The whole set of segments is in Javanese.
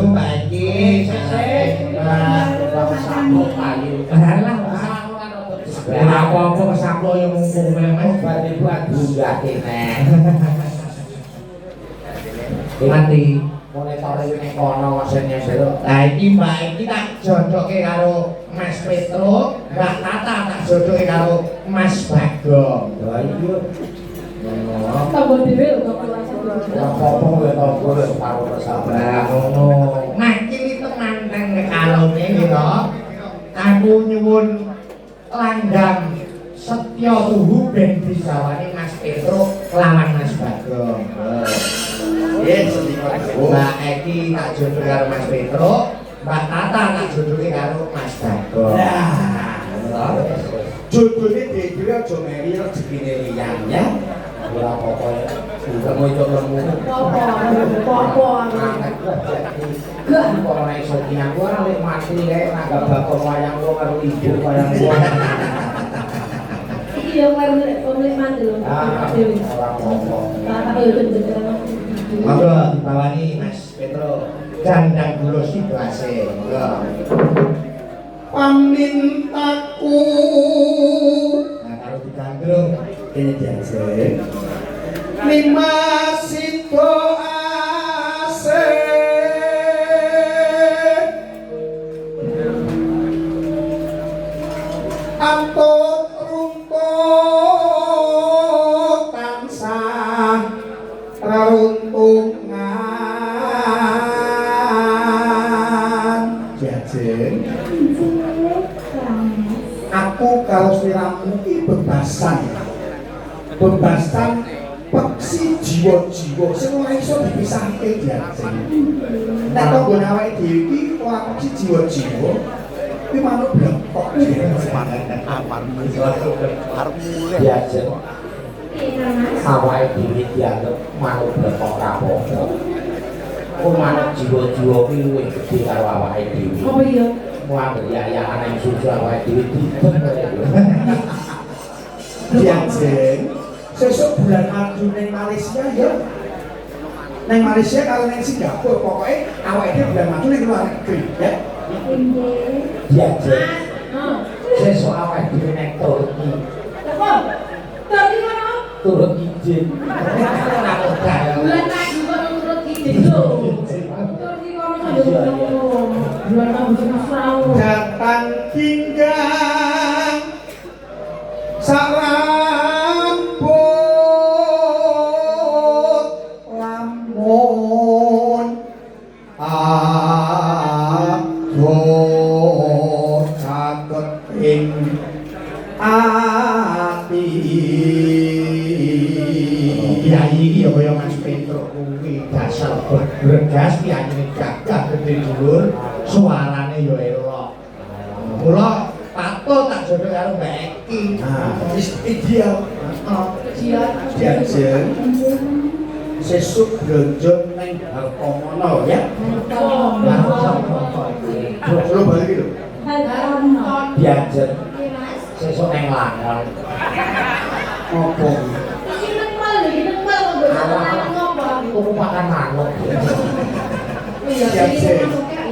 Mbak iki Sambung kayu. Alah, ora apa-apa kesamplo yo mumpung Mas. Berarti buat bunggah kene. Mati. Monitore ning kono mesinnya sira. Lah iki Mbak iki tak jodoke karo Mas Petro, Mbak Tata tak jodoke karo Mas Bagong. Lah iya. Tambah dhewe lho kok rasa. Apa-apa ya toko karo persahabatan. Ngono. Nah iki teman nang kalone lho. Aku nyuwun langgam setya tuhu ben disawani Mas Petro lawan Mas Bagong. Yes, Mbak Eki tak jodoh karo Mas Petro, Mbak Tata tak jodoh karo Mas Bagong. Nah, jodohnya dhewe aja meri rezekine liyan ya. Ora apa-apa ya. Uga mau itu lemu. Apa? Gak kok ora iso kian ora lek mati kae nanggap bakon wayang kok karo ibu wayang kok. Iki yo karo pemilik mandi lho. Dewi. Ora apa-apa. Tak yo jeneng. Monggo dibawani Mas Petro. Jandang kula situase. Monggo. Pamintaku Nah, karo digandrung kene diajeng. Lima sito ase antut rumput tansah reruntungan diajeng. Aku kalau sliramu iki bebasan peksi jiwa-jiwa sing ora iso dipisahke diajeng. Nek tanggone awake dhewe iki ora peksi jiwa-jiwa iki manuk blekok aparmu arep mulih diajeng. Awake dhewe dianggep manuk blekok ra apa-apa. Kok manuk jiwa-jiwa ki luwih gedhe karo awake dhewe. Apa iya? Wah, ya ana yang susu awake dhewe didem diajeng. Sesuk bulan Madu neng Malaysia ya. Neng Malaysia kalau neng Singapura pokoknya awake dhewe bulan Madu neng luar negeri ya. Diajeng. Sesuk awake dhewe neng Turki. Apa? Turki mana? Turut izin. Bulan Madu kok turut izin lho. Turki kono sampe bulan Madu mau. Datang tinggal sarambut lamun aduh caket ing ati Kiai iki ya kaya Mas Petro kuwi dasar bergas kiai gagah gede dhuwur, suarane ya elok. Mula patut tak jodoh karo Mbak Eki. Ideal. Diajeng sesuk blonjo neng Hartomono ya. Belum balik lho. Diajeng sesuk neng Langon. Opo? Tuku makan manuk. Diajeng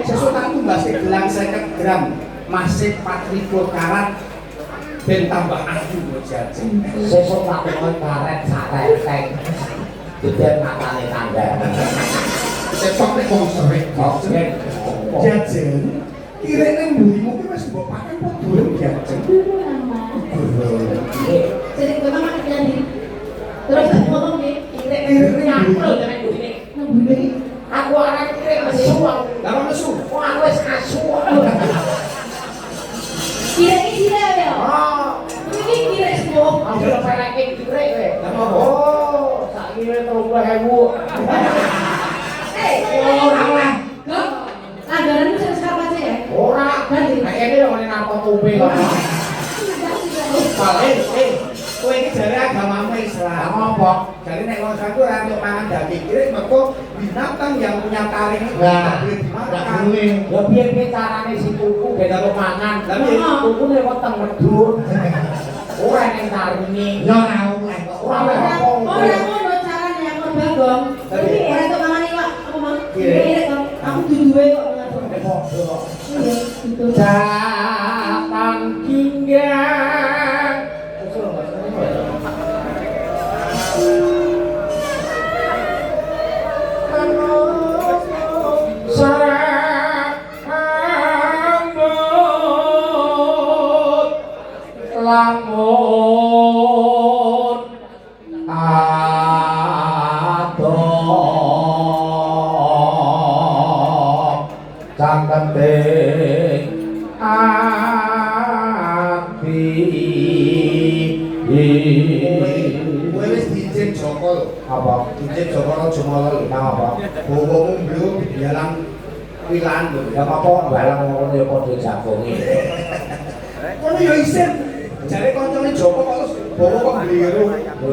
sesuk tak tumbas gelang 50 gram. Masih 4.000 karat ben tambah ayu kok jajeng. Sesuk tak kono karet sareteng. Dadi matane tangga. Sesuk nek wong serik kok jajeng. Kirene mburimu ki wis mbok pakai apa durung jajeng. Jadi kowe mah nyandi. Terus ngomong iki, kirek nyampul dengan mburi. Aku anak kirek mesu. Lah mesu. Wah, wis asu. Kira-kira ya? Ini kira semua. Aku peleke kirek kowe. Lah oh, sak kira 30.000. Ora lah. Kok anggaranmu sing sekarang aja ya? Ora, kayaknya yo ngene napa tuwe kok. Kowe iki jare agamamu Islam apa? Jadi nek wong satu ora untuk mangan daging kirek mergo binatang yang punya taring Nah, makan. Ya piye carane si tuku ben karo mangan. Lah piye tuku nek weteng medhur. Ora ning taringe. Ya ora oleh kok. Ora apa-apa. Ora ngono carane yang Bagong. Iki ora untuk mangan iwak, apa mang? Kirek kok. Aku duwe kok ngatur. Kok Iya, gitu. Datang hingga sarambut lamun adoh cangketing ati kowe wis diijen Joko lho. apa Diijen Joko aja molor lho. apa Bowomu mbluk dialang wilan lho. ya apa barang ngono ya padha jagonge Kono ya isin. Jare kancane Joko kok terus bawa kok bliru.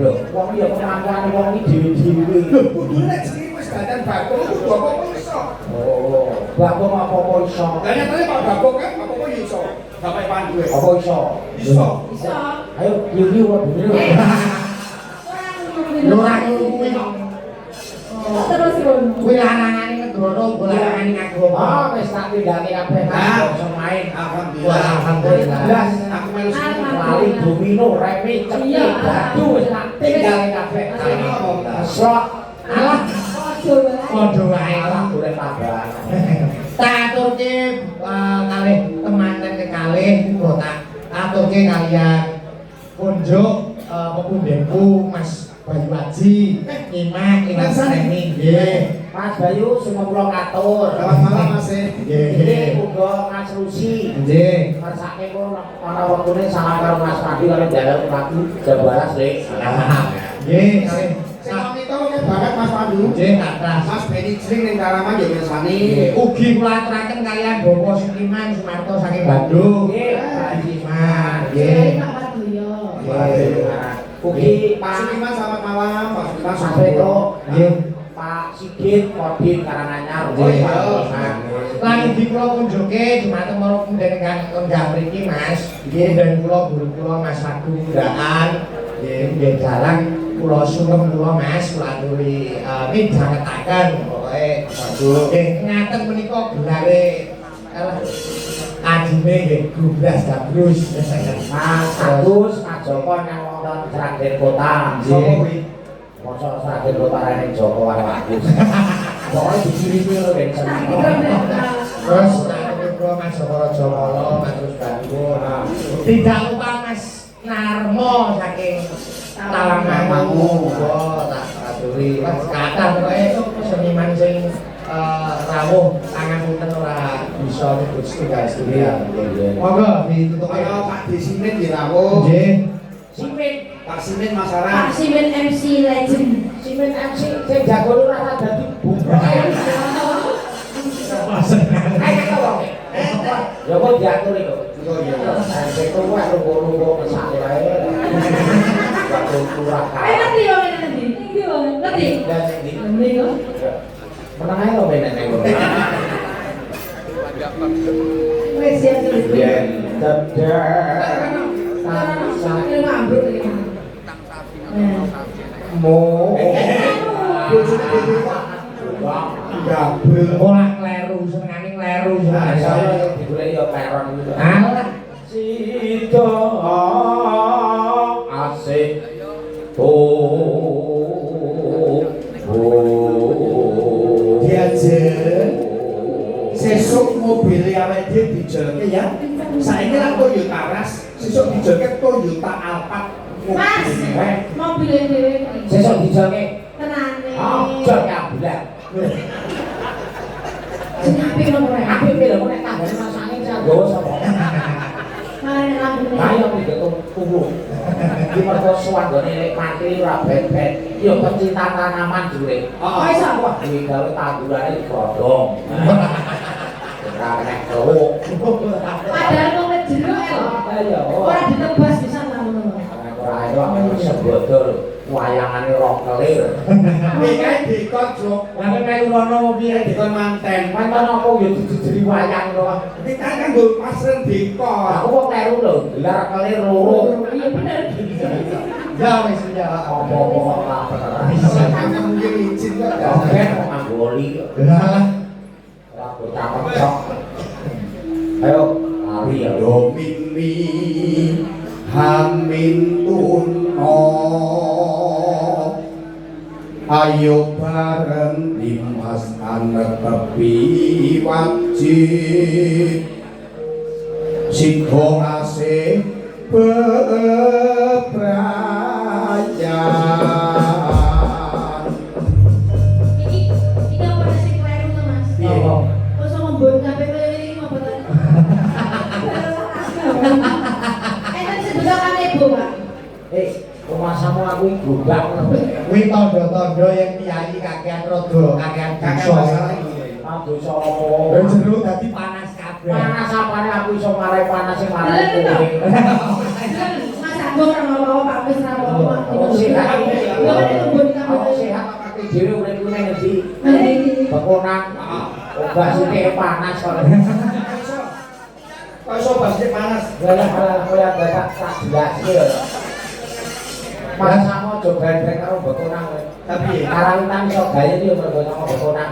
lho wong ya kemampuan wong iki dhewe-dhewe Lho, kudune nek jenenge wis dandan bakul kudu apa iso. oh bakul apa iso Lah nyatane Pak Bakul kan apa ya iso. Bapak pandu e. apa iso Iso. Iso. ayo yuri wae dhewe Ora kuwi. Terus kuwi lanangane Negrono bolanane ngagama oh wis tak tindake kabeh kan iso main Alhamdulillah. alhamdulillah Blas, aku melu lali domino remi cepet dadu wis tak tinggalke kabeh slot alah padha wae alah golek tambahan tak aturke kalih temanten kekalih uga tak aturke kalian kunjuk pepundenku Mas Bayu Aji nyimak ing seni nggih Mas Bayu semua kula katur Selamat malam Mas. nggih uga Mas Rusi nggih marsake kula ana wektune salah karo Mas Padi karo jalan lagi jabaras Lek nggih Sing pamito kok banget Mas Pandu. nggih kathah Mas Beni Jling ning Karaman yo mirsani. ugi kula aturaken kalian Bapak Seniman Sumarto saking Bandung nggih Pak Seniman nggih ugi Pak Seniman selamat malam, Pak Seniman Mas Petro nggih Pak Sigit Kodim Karanganyar Oh iya. lan ugi kula kunjuke dumateng para panjenengan enggak mriki Mas nggih dan kula guru kula Mas Agung Ndaan nggih jarang kula sungkem kula Mas kula aturi midhangetaken pokoke nggih ngaten menika gelare ajine nggih gubras gabrus Mas Agus Mas Joko nang wonten Sragen Kota Sopo nggih kuwi? mosok Sragen Kota rene Joko karo Agus pokoke dikirimi lho ben seneng terus kula Mas Joko Rajamala matur bangun tidak lupa Mas Narmo saking Tawanganmu tak aturi kathah pokoke seniman sing rawuh tangan punten ora bisa nyebut setunggal-setunggal monggo ditutuke Kalau Pak Desimin di rawuh. nggih Simin Pak Simin Pak Masaran. Simin MC Legend. Simin MC sing jago lu rasa dadi bumrah ayo kok wong ya kok diatur itu Oh iya. itu wae lungo-lungo mesake wae waktu kurang Ayo ngerti yo ngerti. Ngerti yo ngerti. dan ini Ngerti yo. menang ae lho bener nek Wes ya terus. yen tedar Ini ambruk iki. Nah. mo Bojone dhewe Pak. Gabril. ora kleru senengane kleru saya digoleki yo peron gitu alah sida asik Diajen. Sesuk mobil awake dhewe dijelke ya. Saiki lah Toyota Ras, sesuk dijelke Toyota Alphard. Mas, mobil dhewe iki. sesuk dijoke Tenane. aja ya bulan Sing apik lho kowe. tapi lho nek tanggane masane saya gowo sapa Marane lambune. ayo iki tunggu iki mergo suwandone nek mati ora bet-bet yo pecinta tanaman jure Oh, iso. wah iki gawe tandurane godhong ora nek gowo Padahal wong nek jero el. ayo Ora ditebas bisa ngono. ora ayo aku sebodol wayangane roh kelir Iki dikon Jok. lha nek melu rono piye Dikon manten. mantan apa yo dijejeri wayang lho Iki kan kanggo pasren dikon. aku kok kleru lho gelar kelir loro Iya bener. ya wis ya apa-apa ora bener Kan mungkin izin kok. oke kok anggoli Lah, cakep cok. Ayo, lari ya. Domini hamin tuno ayo bareng dimas anak tepi wajib sikho asih bebrayan. Iki apa sing kleru to Mas? Piye? Kok sama mbon kabeh kaya iki ngopo to? Enak sedekahane Ibu, Pak. Kumasamu aku iki gobak. Kuwi tanda-tanda yang kiai kakean rodo, kakean Kakek dosa. masalah iki. Aduh Lho sopo. jero dadi panas kabeh. Panas apane aku iso marai panas sing marai kowe. Mas Agung ora ngopo Pak wis ora ngopo. Oh, sehat. Lho kan itu mbon Aku kabeh. sehat awake dhewe urip ku nang ngendi? Ngendi? Bekonang. Obat sithik panas kok. Kok iso basik panas? Galah koyo tak jelaske ya. Pasamu aja brek-brek karo bekonang kowe. Tapi Karawitan iso gaya iki yo mergo sama bekonang.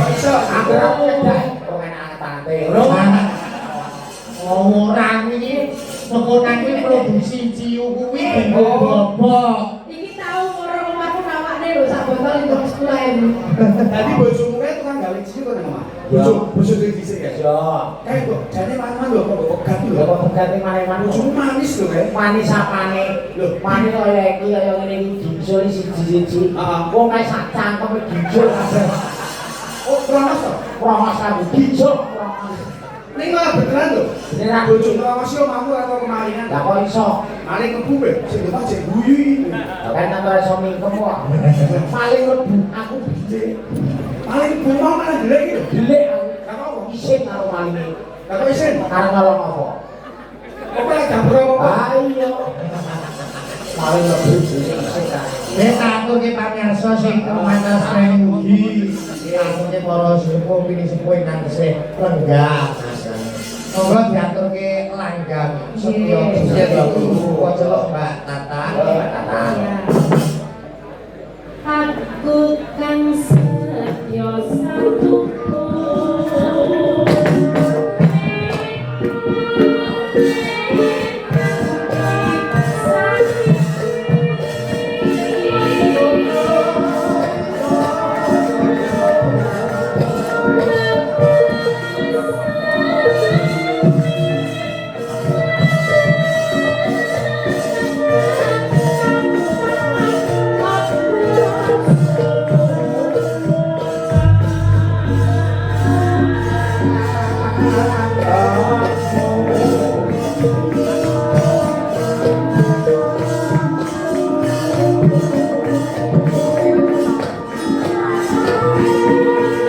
iso Aku ora kedah kok enak tante. Orang ini bekonang ini produksi ciu kuwi bentuk bobok. Iki tau ora omahku nawakne lho sak botol 10.000. Tadi bojomu kae tukang gawe cilik kok nang omah. Bojo dhisik ya. Yo. Kae kok jane mangan lho kok pegat lho. Lha kok pegate mane-mane Bojomu manis lho kae. manis apane? Lho, manis kaya iki kaya ngene iki disul siji-siji. Heeh. Wong kae sak cangkeme disul kabeh. Oh, kronos to. Promos kabeh disul promos. Ning malah beneran lho. Beneran. Bojomu kronos yo mampu atau kemalingan. Lah kok iso? Maling kebu be, sing depan sing guyu iki. Kan tambah iso mingkem kok. Paling lebu aku gede. Maling kebu mau malah delek iki lho. Delik aku. Lah kok apa? Isin karo malinge. Lah kok isin? Karo ngalong apa? Kok ora gambro apa? Ah iya. Paling lebu isin kan. Kita aturke pamirsa sing kemantas mugi. Aturke para sepuh pini sepuh nang sih lenggah. Monggo diaturke langgam setya guru celok Mbak Tata. Aku kan setya satu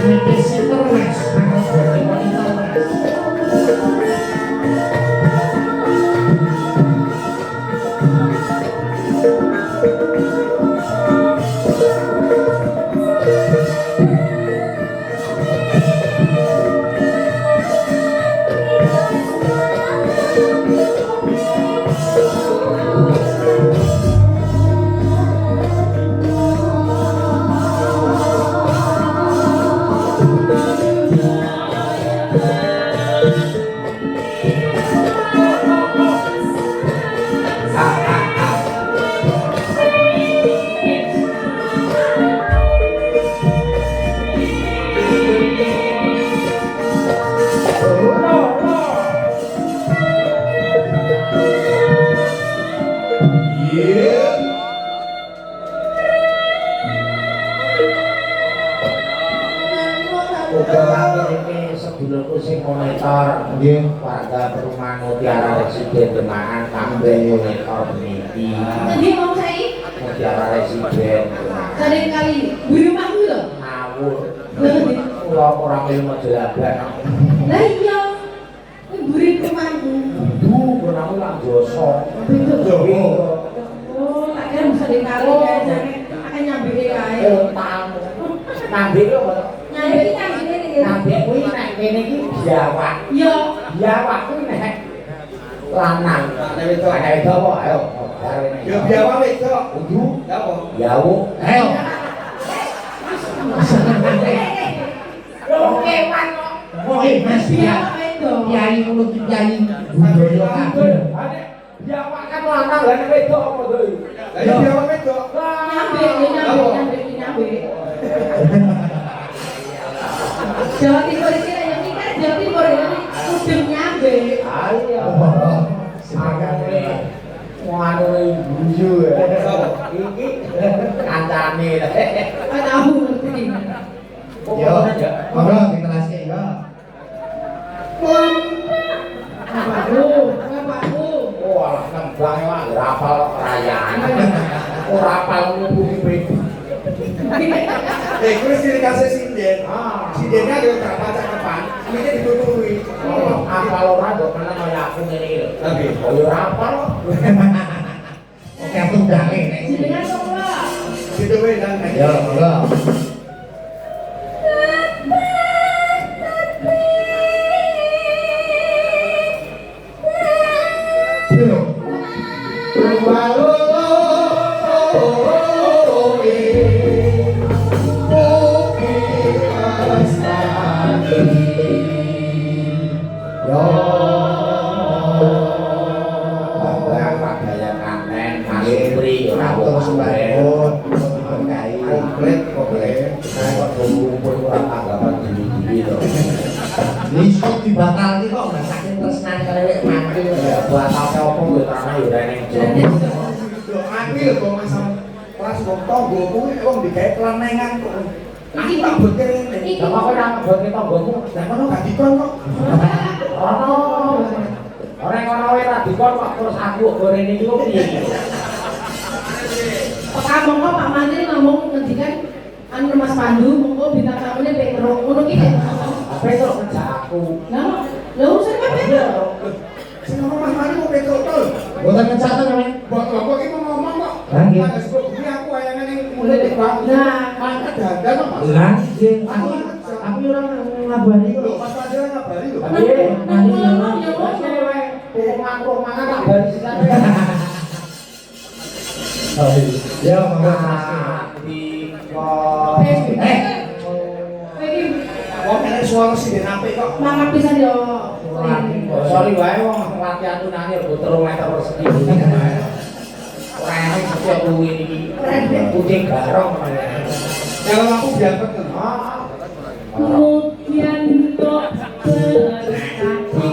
Niki sinternes, nang internes. Uga kami ini sedulurku sing monitor Nggih. warga perumahan Mutiara Residen Demaan kambing monitor peniti Jadi mau saya Mutiara Residen Demaan sering kali buru rumahku lho. ngawur kula ora melu jelaban Lah iya. Kuwi buru rumahku. duh namu lak dosa Oh, tak kira bisa dikali kae jane akan nyambike kae. tamu nambih kok Nyambike kan ngene iki. nambih kuwi nek kene iki biawak Iya. biawak kuwi nek lanang nek wedok apa ayo Ya biawak wedok. kudu Ya apa? yawuk Ayo. Lho kewan kok. Mas Biawak ya. wedok. Kiai mulut kiai budaya kabeh. Biawak kan lanang lah nek wedok apa to? Lah iya biawak wedok. Nyambe, nyambe. Jawa Timur iki ya mikir Jawa Timur ini kudu nyambe. Ayo. Makane anu guyu. Iki kancane. Tahu ngerti. Yo, monggo diteraske yo. Bapakku. Oh, alah nembang wae ora apal rayane. Ora apal ngumpuli bebek. Kuwi sing dikasih sinden. Ah, Sindennya yo tak pacak depan, ini dituturi. oh, apal ora kok menang kaya aku ngene iki lho. Oke. Oh, ya ora apal. Oke, aku ndake nek. Jenengan kok ora? Gitu weh dan Yo, monggo. Pagayan kanten, malipri, ora Atur wong sembahun, kai komplit komplit. Saya kok kumpul ora tanggapan diri-diri to. Iso dibatalke kok nggak saking tresnan kelewek mati. Buat apa kowe tanah yo ning jowo. Yo aku lho kok masam kelas wong tonggo kuwi wong digawe kelanengan kok. Iki tak boker ngene. Lah kok ora ngeboke tanggomu? Lah kono gak dikon kok. Ono. Ora ngono wae ra dikon kok terus aku goreng iki kok piye iki? Pak mongko Pak Mantri ngomong ngendikan anu Mas Pandu mongko bintang tamune pek ngerok ngono ki. Apa itu ngejak aku? Lah, lha urusan apa beda? Sing ngomong Mas Mari kok betul tol. Boten ngecatan namanya. Bapak iki mau ngomong kok. Lah, nggih. Ada sebab kuwi aku ayane ning mulai nek Bang. Nah, Mangkat dandan kok Mas. Lah, nggih. Aku ora ngabari Lho, kok. pas aja ngabari lho. Piye? nang ngomong ya Wes kene ngomong. wae. Pokok mangan tak bali sisan. Yo, monggo diteraske. Iki Wong nek suara sinden apik kok. mangkat pisan yo. Sorry wae wong latihan tunane rego 3 meter persegi. Ora enak setiap kuwi iki. Kucing garong. Kalau aku biar peten. Kemudian kok berkati